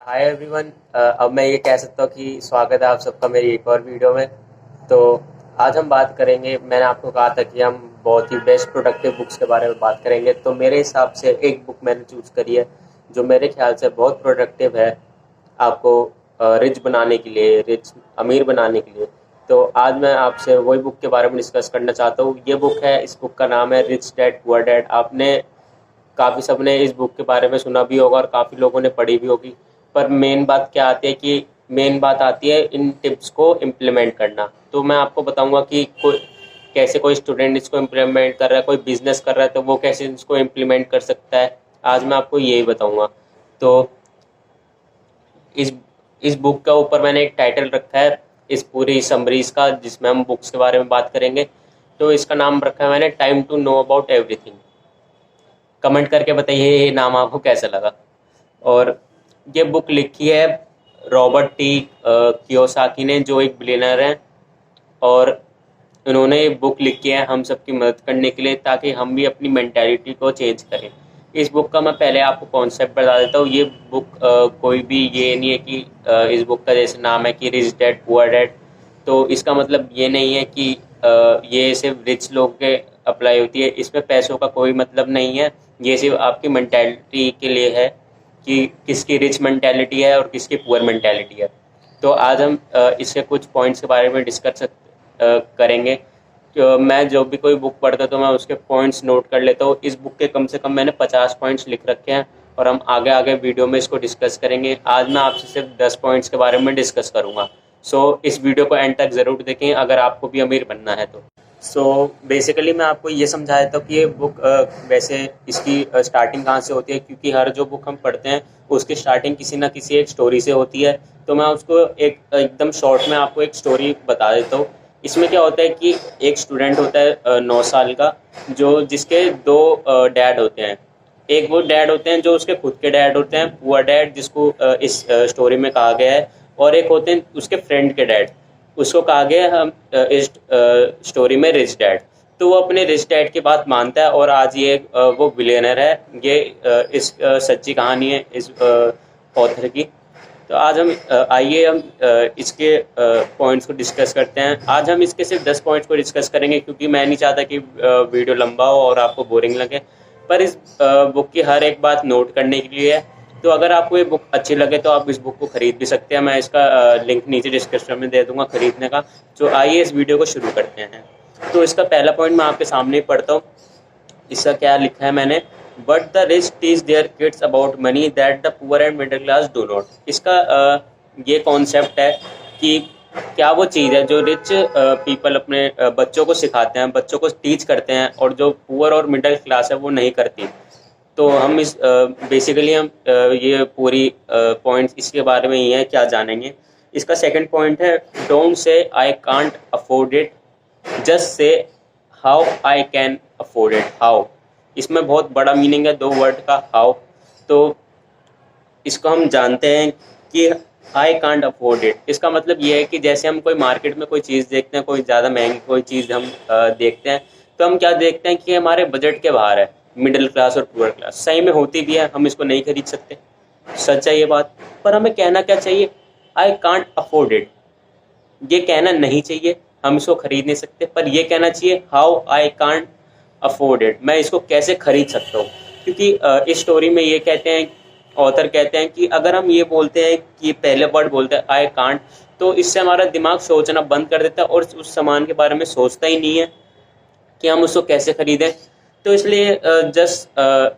Hi everyone. अब मैं ये कह सकता हूँ कि स्वागत है आप सबका मेरी एक और वीडियो में। तो आज हम बात करेंगे, मैंने आपको कहा था कि हम बहुत ही बेस्ट प्रोडक्टिव बुक्स के बारे में बात करेंगे। तो मेरे हिसाब से एक बुक मैंने चूज़ करी है जो मेरे ख्याल से बहुत प्रोडक्टिव है आपको रिच बनाने के लिए, रिच अमीर बनाने के लिए। तो आज मैं आपसे वही बुक के बारे में डिस्कस करना चाहता हूँ। ये बुक है, इस बुक का नाम है रिच डैड पुअर डैड। आपने काफ़ी सबने इस बुक के बारे में सुना भी होगा और काफ़ी लोगों ने पढ़ी भी होगी। पर मेन बात क्या आती है कि मेन बात आती है इन टिप्स को इम्प्लीमेंट करना। तो मैं आपको बताऊंगा कि कैसे कोई स्टूडेंट इसको इम्प्लीमेंट कर रहा है, कोई बिजनेस कर रहा है तो वो कैसे इसको इम्प्लीमेंट कर सकता है। आज मैं आपको यही बताऊंगा। तो इस इस बुक का ऊपर मैंने एक टाइटल रखा है इस पूरी समरीज का, जिसमें हम बुक्स के बारे में बात करेंगे। तो इसका नाम रखा है मैंने time to know about everything. Comment करके बताइए ये नाम आपको कैसा लगा। और ये बुक लिखी है रॉबर्ट टी कियोसाकी ने, जो एक बिलियनर हैं। और उन्होंने ये बुक लिखी है हम सबकी मदद करने के लिए, ताकि हम भी अपनी मेंटालिटी को चेंज करें। इस बुक का मैं पहले आपको कॉन्सेप्ट बता देता हूँ। ये बुक कोई भी ये नहीं है कि इस बुक का जैसे नाम है कि रिच डैड पुअर डैड, तो इसका मतलब ये नहीं है कि ये सिर्फ रिच लोग के अप्लाई होती है। इसमें पैसों का कोई मतलब नहीं है। ये सिर्फ आपकी मेंटालिटी के लिए है कि किसकी रिच मेंटालिटी है और किसकी पुअर मेंटालिटी है। तो आज हम इसके कुछ पॉइंट्स के बारे में डिस्कस करेंगे। तो मैं जो भी कोई बुक पढ़ता तो मैं उसके पॉइंट्स नोट कर लेता हूँ। इस बुक के कम से कम मैंने 50 पॉइंट्स लिख रखे हैं और हम आगे आगे वीडियो में इसको डिस्कस करेंगे। आज मैं आपसे सिर्फ 10 पॉइंट्स के बारे में डिस्कस करूँगा। इस वीडियो को एंड तक ज़रूर देखें अगर आपको भी अमीर बनना है तो। बेसिकली मैं आपको ये समझा देता हूँ कि ये बुक वैसे इसकी स्टार्टिंग कहाँ से होती है, क्योंकि हर जो बुक हम पढ़ते हैं उसकी स्टार्टिंग किसी ना किसी एक स्टोरी से होती है। तो मैं उसको एकदम शॉर्ट में आपको एक स्टोरी बता देता हूँ। इसमें क्या होता है कि एक स्टूडेंट होता है 9 साल का, जो जिसके दो डैड होते हैं। एक वो डैड होते हैं जो उसके खुद के डैड होते हैं, पुअर डैड, जिसको इस स्टोरी में कहा गया है। और एक होते हैं उसके फ्रेंड के डैड, उसको कहा गया है हम इस स्टोरी में रिच डैड। तो वो अपने रिच डैड की बात मानता है और आज ये वो बिलियनर है। ये इस सच्ची कहानी है इस ऑथर की। तो आज हम आइए हम इसके पॉइंट्स को डिस्कस करते हैं। आज हम इसके सिर्फ 10 पॉइंट्स को डिस्कस करेंगे, क्योंकि मैं नहीं चाहता कि वीडियो लंबा हो और आपको बोरिंग लगे। पर इस बुक की हर एक बात नोट करने के लिए है। तो अगर आपको ये बुक अच्छी लगे तो आप इस बुक को खरीद भी सकते हैं। मैं इसका लिंक नीचे डिस्क्रिप्शन में दे दूंगा खरीदने का। तो आइए इस वीडियो को शुरू करते हैं। तो इसका पहला पॉइंट मैं आपके सामने ही पढ़ता हूँ। इसका क्या लिखा है मैंने, but the rich teach their kids about money that the poor and middle class do not. इसका ये कॉन्सेप्ट है कि क्या वो चीज़ है जो रिच पीपल अपने बच्चों को सिखाते हैं, बच्चों को टीच करते हैं, और जो पुअर और मिडिल क्लास है वो नहीं करती। तो हम इस बेसिकली हम ये पूरी पॉइंट्स इसके बारे में ही है, क्या जानेंगे। इसका सेकंड पॉइंट है, don't say I can't afford it, just say how I can afford it. How, इसमें बहुत बड़ा मीनिंग है दो वर्ड का, हाउ। तो इसको हम जानते हैं कि आई कांट अफोर्ड इट, इसका मतलब ये है कि जैसे हम कोई मार्केट में कोई चीज़ देखते हैं, कोई ज़्यादा महंगी कोई चीज़ हम देखते हैं, तो हम क्या देखते हैं कि हमारे बजट के बाहर है। मिडिल क्लास और पुअर क्लास सही में होती भी है, हम इसको नहीं खरीद सकते, सच है ये बात। पर हमें कहना क्या चाहिए, आई कांट अफोर्ड इट। ये कहना नहीं चाहिए हम इसको खरीद नहीं सकते, पर ये कहना चाहिए how I can't afford it, मैं इसको कैसे खरीद सकता हूँ। क्योंकि इस स्टोरी में ये कहते हैं, ऑथर कहते हैं कि अगर हम ये बोलते हैं कि पहले वर्ड बोलते हैं आई कांट, तो इससे हमारा दिमाग सोचना बंद कर देता है और उस सामान के बारे में सोचता ही नहीं है कि हम उसको कैसे खरीदें। तो इसलिए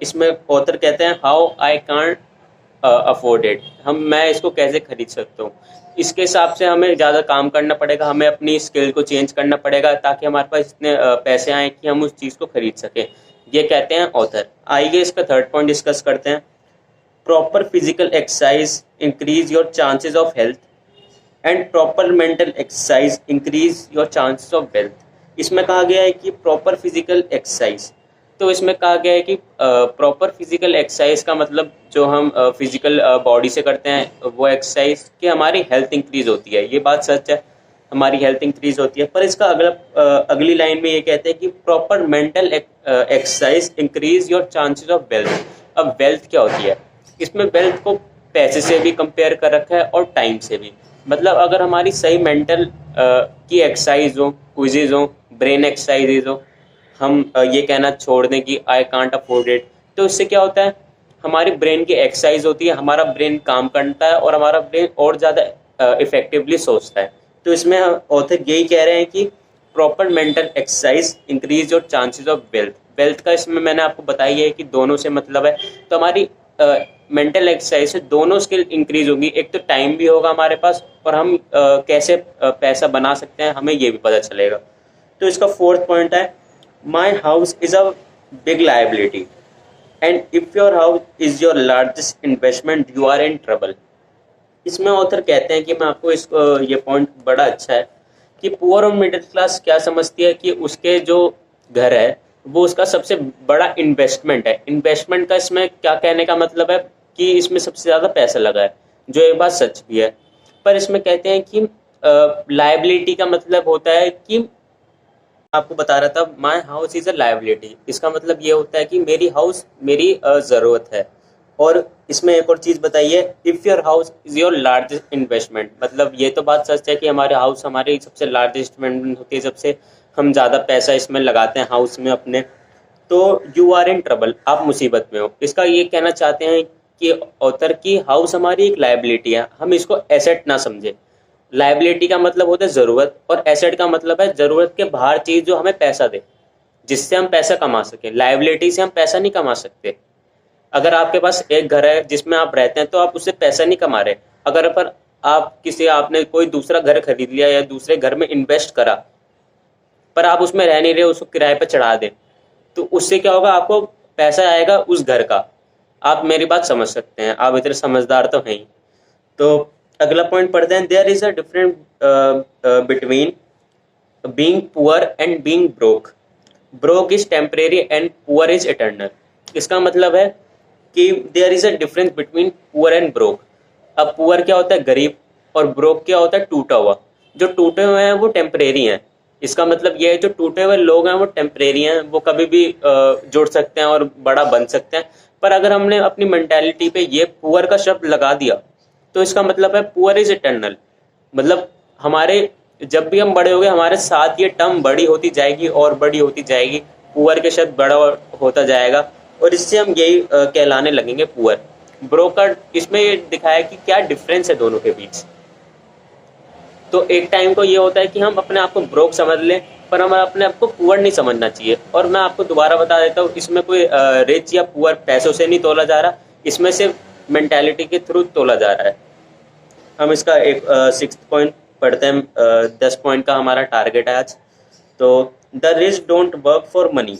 इसमें ऑथर कहते हैं how I can't afford it, मैं इसको कैसे खरीद सकता हूँ। इसके हिसाब से हमें ज़्यादा काम करना पड़ेगा, हमें अपनी स्किल को चेंज करना पड़ेगा, ताकि हमारे पास इतने पैसे आए कि हम उस चीज़ को खरीद सकें। ये कहते हैं ऑथर। आइए इसका थर्ड पॉइंट डिस्कस करते हैं। Proper physical exercise increase your chances of health and proper mental exercise increase your chances of wealth. इसमें कहा गया है कि प्रॉपर फिजिकल एक्सरसाइज, तो इसमें कहा गया है कि प्रॉपर फिजिकल एक्सरसाइज का मतलब जो हम फिजिकल बॉडी से करते हैं वो एक्सरसाइज कि हमारी हेल्थ इंक्रीज होती है। ये बात सच है, हमारी हेल्थ इंक्रीज होती है। पर इसका अगली लाइन में ये कहते हैं कि proper mental exercise increase your chances of wealth. अब वेल्थ क्या होती है, इसमें वेल्थ को पैसे से भी कंपेयर कर रखा है और टाइम से भी। मतलब अगर हमारी सही मेंटल की एक्सरसाइज हो, क्विजेज हो, ब्रेन एक्सरसाइजेज हो, हम ये कहना छोड़ दें कि आई कांट अफोर्ड इट, तो इससे क्या होता है, हमारी ब्रेन की एक्सरसाइज होती है, हमारा ब्रेन काम करता है और हमारा ब्रेन और ज़्यादा इफेक्टिवली सोचता है। तो इसमें ऑथर यही कह रहे हैं कि proper mental exercise increase your chances of wealth. Wealth का इसमें मैंने आपको बताई है कि दोनों से मतलब है। तो हमारी मेंटल एक्सरसाइज से दोनों स्किल इंक्रीज होगी, एक तो टाइम भी होगा हमारे पास और हम कैसे पैसा बना सकते हैं हमें ये भी पता चलेगा। तो इसका फोर्थ पॉइंट है, my house is a big liability and if your house is your largest investment you are in trouble. इसमें ऑथर कहते हैं कि मैं आपको ये पॉइंट बड़ा अच्छा है कि पुअर और मिडिल क्लास क्या समझती है कि उसके जो घर है वो उसका सबसे बड़ा इन्वेस्टमेंट है। इन्वेस्टमेंट का इसमें क्या कहने का मतलब है कि इसमें सबसे ज़्यादा पैसा लगा है, जो एक बात सच भी है। पर इसमें कहते हैं कि लायबिलिटी का मतलब होता है कि आपको बता रहा था माई हाउस इज अ लायबिलिटी, इसका मतलब ये होता है कि मेरी हाउस मेरी ज़रूरत है। और इसमें एक और चीज़ बताइए, if your house is your largest investment, मतलब ये तो बात सच है कि हमारे हाउस हमारी सबसे लार्जेस्ट इन्वेस्टमेंट होती है, सबसे हम ज़्यादा पैसा इसमें लगाते हैं हाउस में अपने, तो यू आर इन ट्रबल, आप मुसीबत में हो। इसका ये कहना चाहते हैं कि ऑथर की हाउस हमारी एक लायबिलिटी है, हम इसको एसेट ना समझे। लायबिलिटी का मतलब होता है ज़रूरत और एसेट का मतलब है ज़रूरत के बाहर चीज़ जो हमें पैसा दे, जिससे हम पैसा कमा सकें। लायबिलिटी से हम पैसा नहीं कमा सकते। अगर आपके पास एक घर है जिसमें आप रहते हैं तो आप उससे पैसा नहीं कमा रहे। अगर पर आपने कोई दूसरा घर खरीद लिया या दूसरे घर में इन्वेस्ट करा पर आप उसमें रह नहीं रहे, उसको किराए पर चढ़ा दें, तो उससे क्या होगा, आपको पैसा आएगा उस घर का। आप मेरी बात समझ सकते हैं, आप इतने समझदार तो हैं ही। तो अगला पॉइंट पढ़ते हैं, there is a different between being poor and being broke. Broke is temporary and poor is eternal. इसका मतलब है कि there is a difference between poor and broke. अब पुअर क्या होता है, गरीब, और ब्रोक क्या होता है, टूटा हुआ। जो टूटे हुए हैं वो टेम्परेरी हैं। इसका मतलब ये है जो टूटे हुए लोग हैं वो टेम्परेरी हैं, वो कभी भी जुड़ सकते हैं और बड़ा बन सकते हैं। पर अगर हमने अपनी मेंटालिटी पे ये पुअर का शब्द लगा दिया तो इसका मतलब है पुअर इज इटर्नल। मतलब हमारे जब भी हम बड़े हो गए हमारे साथ ये टर्म बड़ी होती जाएगी और बड़ी होती जाएगी, पुअर के शब्द बड़ा होता जाएगा और इससे हम यही कहलाने लगेंगे पुअर। ब्रोकर इसमें ये दिखाया कि क्या डिफरेंस है दोनों के बीच। तो एक टाइम को ये होता है कि हम अपने आप को ब्रोक समझ लें, पर हमें अपने आप को पुअर नहीं समझना चाहिए। और मैं आपको दोबारा बता देता हूँ, इसमें कोई रिच या पुअर पैसों से नहीं तोला जा रहा, इसमें सिर्फ मेंटालिटी के थ्रू तोला जा रहा है। हम इसका एक सिक्स्थ पॉइंट पढ़ते हैं। 10 पॉइंट का हमारा टारगेट है आज। तो the rich don't work for money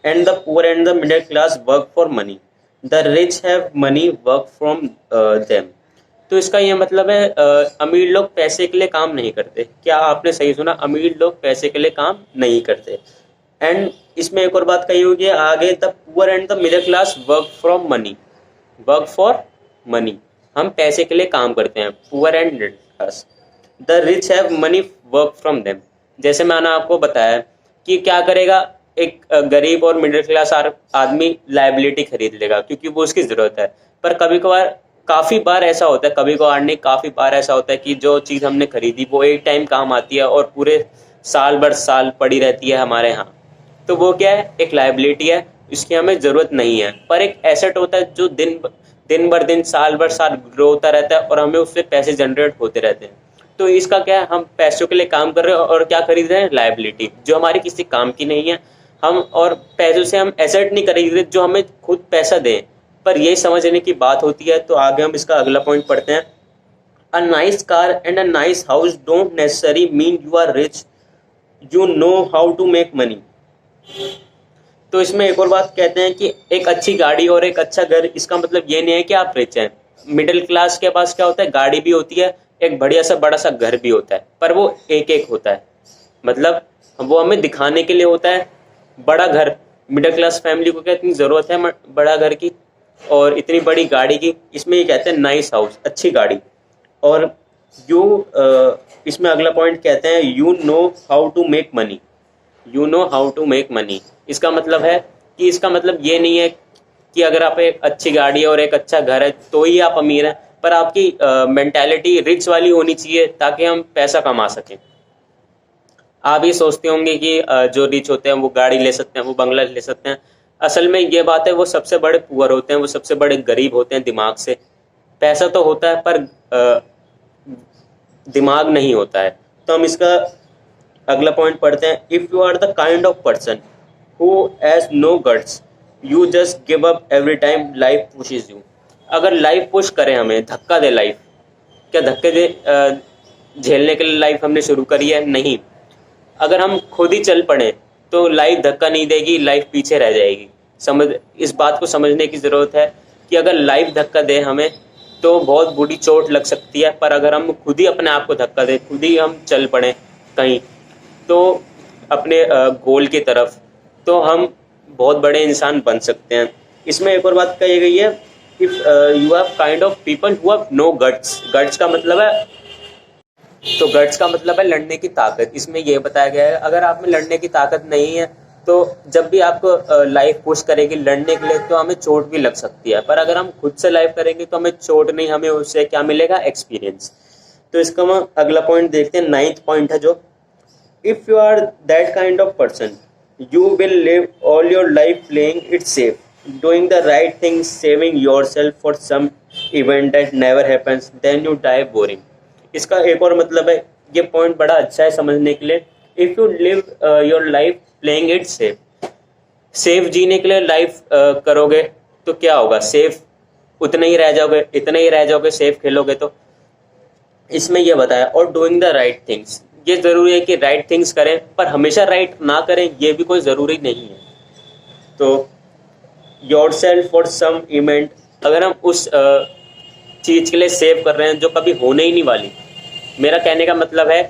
and the poor and the middle class work for money. The rich have money work from them. तो इसका ये मतलब है अमीर लोग पैसे के लिए काम नहीं करते। क्या आपने सही सुना, अमीर लोग पैसे के लिए काम नहीं करते। एंड इसमें एक और बात कही होगी आगे, the poor and the middle class work from money, work for money, हम पैसे के लिए काम करते हैं, poor and middle class. The rich have money work from them. जैसे मैंने आपको बताया कि क्या करेगा, एक गरीब और मिडिल क्लास आदमी लायबिलिटी खरीद लेगा क्योंकि वो उसकी ज़रूरत है। पर कभी कभार, काफ़ी बार ऐसा होता है, कभी कभार नहीं काफ़ी बार ऐसा होता है कि जो चीज़ हमने खरीदी वो एक टाइम काम आती है और पूरे साल भर साल पड़ी रहती है हमारे यहाँ। तो वो क्या है, एक लायबिलिटी है, इसकी हमें ज़रूरत नहीं है। पर एक एसेट होता है जो दिन भर दिन साल भर साल ग्रो होता रहता है और हमें उससे पैसे जनरेट होते रहते हैं। तो इसका क्या है, हम पैसों के लिए काम कर रहे हैं और क्या खरीद रहे हैं, लायबिलिटी जो हमारी किसी काम की नहीं है। हम और पैसों से हम एसेट नहीं खरीद रहे जो हमें खुद पैसा दें। पर यही समझने की बात होती है। तो आगे हम इसका अगला पॉइंट पढ़ते हैं। A nice car and a nice house don't necessary mean you are rich, you know how to make money. तो इसमें एक और बात कहते हैं कि एक अच्छी गाड़ी और एक अच्छा घर, इसका मतलब ये नहीं है कि आप रिच हैं। मिडिल क्लास के पास क्या होता है, गाड़ी भी होती है, एक बढ़िया सा बड़ा सा घर भी होता है, पर वो एक एक होता है। मतलब वो हमें दिखाने के लिए होता है। बड़ा घर, मिडिल क्लास फैमिली को क्या इतनी ज़रूरत है बड़ा घर की और इतनी बड़ी गाड़ी की। इसमें ये कहते हैं नाइस हाउस, अच्छी गाड़ी। और इसमें अगला पॉइंट कहते हैं you know how to make money, you know how to make money. इसका मतलब है कि इसका मतलब ये नहीं है कि अगर आप एक अच्छी गाड़ी और एक अच्छा घर है तो ही आप अमीर हैं, पर आपकी मेंटालिटी रिच वाली होनी चाहिए ताकि हम पैसा कमा सकें। आप ये सोचते होंगे कि जो रिच होते हैं वो गाड़ी ले सकते हैं, वो बंगला ले सकते हैं। असल में ये बात है, वो सबसे बड़े पुअर होते हैं, वो सबसे बड़े गरीब होते हैं दिमाग से। पैसा तो होता है पर दिमाग नहीं होता है। तो हम इसका अगला पॉइंट पढ़ते हैं। If you are the kind of person who has no guts, you just give up every time life pushes you. अगर लाइफ पुश करे, हमें धक्का दे लाइफ, क्या धक्के दे झेलने के लिए लाइफ हमने शुरू करी है? नहीं। अगर हम खुद ही चल पड़े तो लाइफ धक्का नहीं देगी, लाइफ पीछे रह जाएगी। इस बात को समझने की ज़रूरत है कि अगर लाइफ धक्का दे हमें तो बहुत बुरी चोट लग सकती है, पर अगर हम खुद ही अपने आप को धक्का दें, खुद ही हम चल पड़े कहीं तो अपने गोल की तरफ, तो हम बहुत बड़े इंसान बन सकते हैं। इसमें एक और बात कही गई है, if you have kind of people who have no guts. Guts का मतलब है, तो गट्स का मतलब है लड़ने की ताकत। इसमें यह बताया गया है अगर आप में लड़ने की ताकत नहीं है तो जब भी आपको लाइफ पुश करेगी लड़ने के लिए तो हमें चोट भी लग सकती है, पर अगर हम खुद से लाइफ करेंगे तो हमें चोट नहीं, हमें उससे क्या मिलेगा? एक्सपीरियंस। तो इसका हम अगला पॉइंट देखते हैं, 9th पॉइंट है जो, if you are that kind of person you will live all your life playing it safe, doing the right things, saving yourself for some event that never happens, then you die boring। इसका एक और मतलब है, ये point बड़ा अच्छा है समझने के लिए। If you live your life playing it safe, safe जीने के लिए लाइफ करोगे तो क्या होगा? सेफ उतने ही रह जाओगे, इतने ही रह जाओगे सेफ खेलोगे तो। इसमें यह बताया, और डूइंग द राइट थिंग्स, ये ज़रूरी है कि राइट थिंग्स करें, पर हमेशा राइट ना करें ये भी कोई ज़रूरी नहीं है। तो yourself for some event, अगर हम उस चीज़ के लिए सेव कर रहे हैं जो कभी होने ही नहीं वाली। मेरा कहने का मतलब है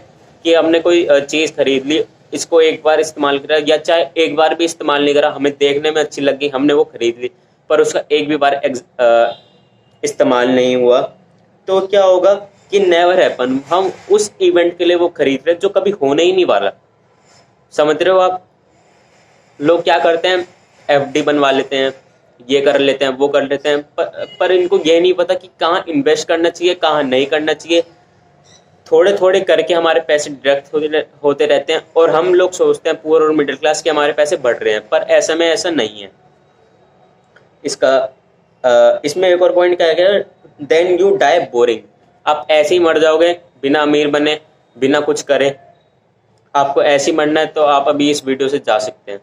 कि हमने कोई चीज़ खरीद ली, इसको एक बार इस्तेमाल करा, या चाहे एक बार भी इस्तेमाल नहीं करा, हमें देखने में अच्छी लगी, हमने वो खरीद ली, पर उसका एक भी बार इस्तेमाल नहीं हुआ, तो क्या होगा कि नेवर हैपन। हम उस इवेंट के लिए वो खरीद रहे जो कभी होने ही नहीं वाला। समझ रहे हो आप? लोग क्या करते हैं, एफडी बनवा लेते हैं, ये कर लेते हैं, वो कर लेते हैं, पर इनको ये नहीं पता कि कहाँ इन्वेस्ट करना चाहिए, कहाँ नहीं करना चाहिए। थोड़े थोड़े करके हमारे पैसे डिडक्ट होते रहते हैं और हम लोग सोचते हैं पुअर और मिडिल क्लास के हमारे पैसे बढ़ रहे हैं, पर ऐसा में ऐसा नहीं है। इसमें एक और पॉइंट क्या गया, देन यू डाई बोरिंग। आप ऐसे ही मर जाओगे बिना अमीर बने, बिना कुछ करे। आपको ऐसे ही मरना है तो आप अभी इस वीडियो से जा सकते हैं।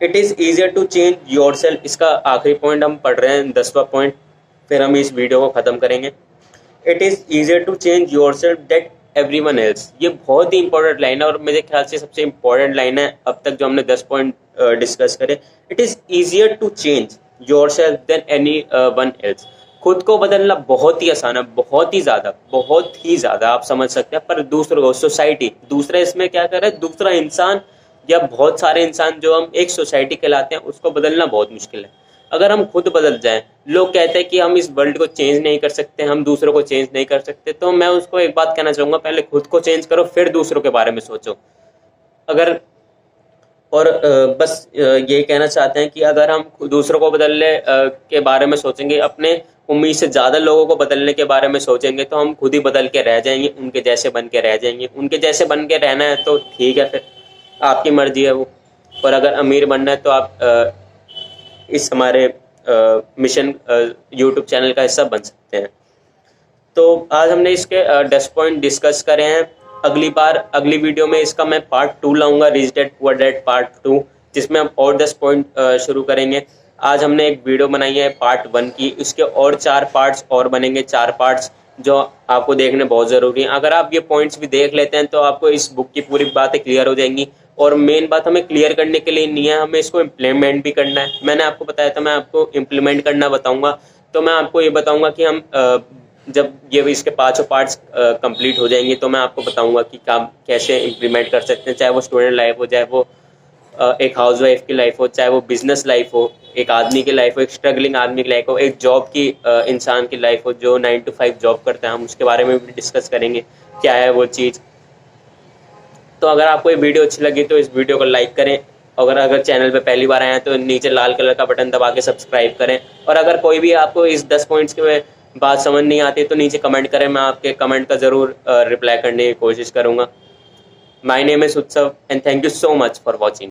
It is easier to change yourself, इसका आखिरी पॉइंट हम पढ़ रहे हैं, 10वां पॉइंट, फिर हम इस वीडियो को ख़त्म करेंगे। It is easier to change yourself that everyone else. ये बहुत ही इंपॉर्टेंट लाइन है और मेरे ख्याल से सबसे इंपॉर्टेंट लाइन है अब तक जो हमने 10 पॉइंट डिस्कस करे। It is easier to change yourself than anyone else. खुद को बदलना बहुत ही आसान है, बहुत ही ज़्यादा आप समझ सकते हैं, पर दूसरों को, सोसाइटी, दूसरा इसमें क्या कर रहा है, दूसरा इंसान या बहुत सारे इंसान जो हम एक सोसाइटी कहलाते हैं उसको बदलना बहुत मुश्किल है। अगर हम खुद बदल जाएं, लोग कहते हैं कि हम इस वर्ल्ड को चेंज नहीं कर सकते, हम दूसरों को चेंज नहीं कर सकते, तो मैं उसको एक बात कहना चाहूँगा, पहले खुद को चेंज करो फिर दूसरों के बारे में सोचो। अगर और बस यही कहना चाहते हैं कि अगर हम दूसरों को बदलने के बारे में सोचेंगे, अपने उम्मीद से ज़्यादा लोगों को बदलने के बारे में सोचेंगे तो हम खुद ही बदल के रह जाएंगे, उनके जैसे बन के रह जाएंगे। उनके जैसे बन के रहना है तो ठीक है, फिर आपकी मर्जी है वो। पर अगर अमीर बनना है तो आप इस हमारे मिशन यूट्यूब चैनल का हिस्सा बन सकते हैं। तो आज हमने इसके 10 पॉइंट डिस्कस करे हैं। अगली वीडियो में इसका मैं पार्ट 2 लाऊंगा, rich dad poor dad part 2, जिसमें हम और 10 पॉइंट शुरू करेंगे। आज हमने एक वीडियो बनाई है पार्ट 1 की, उसके और 4 पार्ट्स और बनेंगे, 4 पार्ट्स जो आपको देखने बहुत ज़रूरी हैं। अगर आप ये पॉइंट्स भी देख लेते हैं तो आपको इस बुक की पूरी बातें क्लियर हो जाएंगी। और मेन बात हमें क्लियर करने के लिए नहीं है, हमें इसको इम्प्लीमेंट भी करना है। मैंने आपको बताया था मैं आपको इम्प्लीमेंट करना बताऊंगा, तो मैं आपको ये बताऊंगा कि हम जब ये इसके 5 पार्ट्स कंप्लीट हो जाएंगे तो मैं आपको बताऊंगा कि काम कैसे इम्प्लीमेंट कर सकते हैं, चाहे वो स्टूडेंट लाइफ हो, चाहे वो एक हाउसवाइफ की लाइफ हो, चाहे वो बिजनेस लाइफ हो, एक आदमी की लाइफ हो, एक स्ट्रगलिंग आदमी की लाइफ हो, एक जॉब की इंसान की लाइफ हो जो 9 to 5 जॉब करता है, हम उसके बारे में भी डिस्कस करेंगे क्या है वो चीज़। तो अगर आपको ये वीडियो अच्छी लगी तो इस वीडियो को लाइक करें, अगर चैनल पे पहली बार आए हैं तो नीचे लाल कलर का बटन दबा के सब्सक्राइब करें। और अगर कोई भी आपको इस 10 पॉइंट्स के बात समझ नहीं आती तो नीचे कमेंट करें, मैं आपके कमेंट का ज़रूर रिप्लाई करने की कोशिश करूँगा। माय नेम इज़ उत्सव and thank you so much for watching.